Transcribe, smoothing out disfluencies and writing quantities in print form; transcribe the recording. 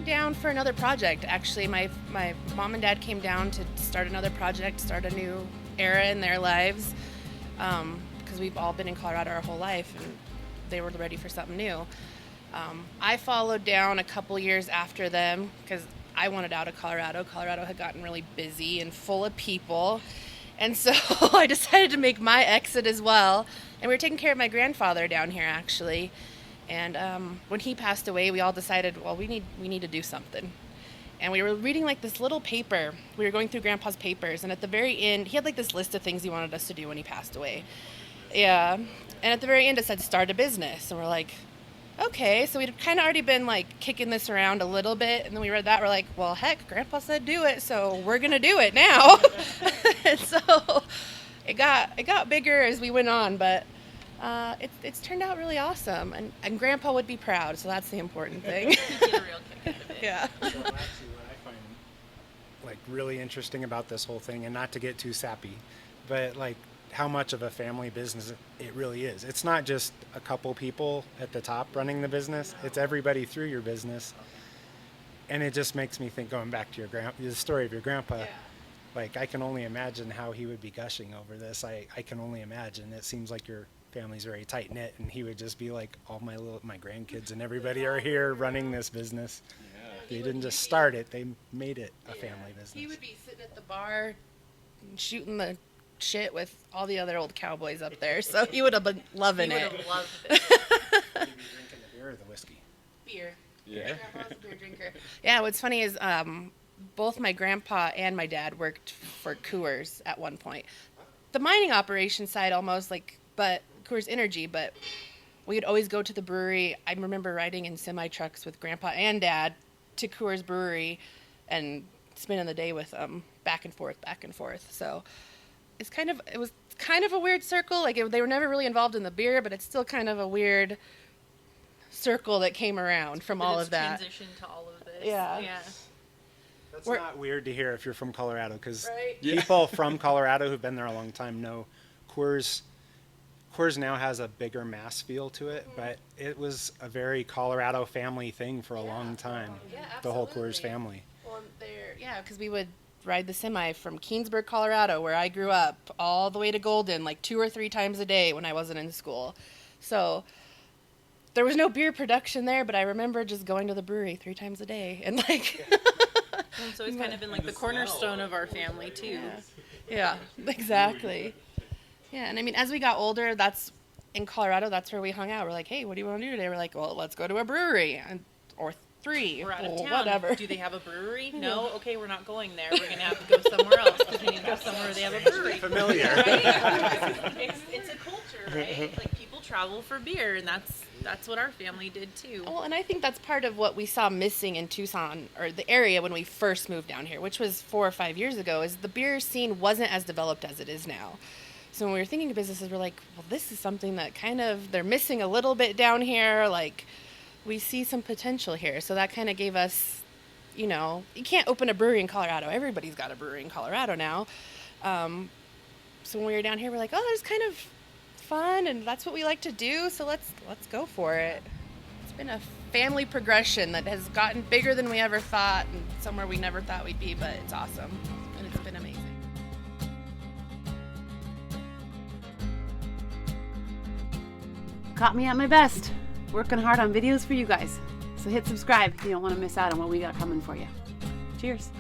down for another project. Actually, my mom and dad came down to start another project, start a new era in their lives, because we've all been in Colorado our whole life, and they were ready for something new. I followed down a couple years after them because I wanted out of Colorado. Colorado had gotten really busy and full of people, and so I decided to make my exit as well. And we were taking care of my grandfather down here, actually. And when he passed away, we all decided, well, we need to do something. And we were reading like this little paper. We were going through Grandpa's papers, and at the very end, he had like this list of things he wanted us to do when he passed away. Yeah. And at the very end, it said start a business. And we're like, okay. So we'd kind of already been like kicking this around a little bit. And then we read that. We're like, well, heck, Grandpa said do it. So we're going to do it now. And so it got bigger as we went on. But it's turned out really awesome. And Grandpa would be proud. So that's the important thing. You get a real kick out of it. Yeah. So actually what I find like really interesting about this whole thing, and not to get too sappy, but like how much of a family business it really is. It's not just a couple people at the top running the business. It's everybody through your business. And it just makes me think, going back to the story of your grandpa, like I can only imagine how he would be gushing over this. I can only imagine. It seems like your family's very tight knit, and he would just be like, all my grandkids and everybody are here running this business. They didn't just start it, they made it a family business. He would be sitting at the bar shooting the shit with all the other old cowboys up there, so he would have been loving it. He would have loved it. You'd be drinking the beer or the whiskey? Beer. Yeah. Grandpa's a beer drinker. Yeah, what's funny is both my grandpa and my dad worked for Coors at one point. The mining operation side almost, but Coors Energy, but we'd always go to the brewery. I remember riding in semi-trucks with grandpa and dad to Coors Brewery and spending the day with them back and forth. So it was kind of a weird circle. They were never really involved in the beer, but it's still kind of a weird circle that came around from all of that. Transition to all of this. Yeah. That's not weird to hear if you're from Colorado, because Right. people from Colorado who've been there a long time know Coors now has a bigger mass feel to it, but it was a very Colorado family thing for a long time. Yeah, the whole Coors absolutely. family. Well, because we would ride the semi from Keensburg, Colorado, where I grew up, all the way to Golden, like 2 or 3 times a day when I wasn't in school. So there was no beer production there, but I remember just going to the brewery 3 times a day and And so it's kind of been like the cornerstone of our family too. Yeah, exactly. Yeah, and I mean, as we got older, in Colorado, that's where we hung out. We're like, hey, what do you want to do today? We're like, well, let's go to a brewery, or 3, We're out of or town. whatever. Do they have a brewery? No? Okay, we're not going there. We're going to have to go somewhere else because we need to go somewhere where they have a brewery. Familiar. Right? It's a culture, right? Like people travel for beer, and that's what our family did too. Well, and I think that's part of what we saw missing in Tucson, or the area when we first moved down here, which was 4 or 5 years ago, is the beer scene wasn't as developed as it is now. So when we were thinking of businesses, we're like, well, this is something that they're missing a little bit down here. Like, we see some potential here. So that kind of gave us, you can't open a brewery in Colorado. Everybody's got a brewery in Colorado now. So when we were down here, we're like, oh, that's kind of fun, and that's what we like to do. So let's go for it. It's been a family progression that has gotten bigger than we ever thought, and somewhere we never thought we'd be, but it's awesome, and it's been amazing. Caught me at my best, working hard on videos for you guys. So hit subscribe if you don't want to miss out on what we got coming for you. Cheers.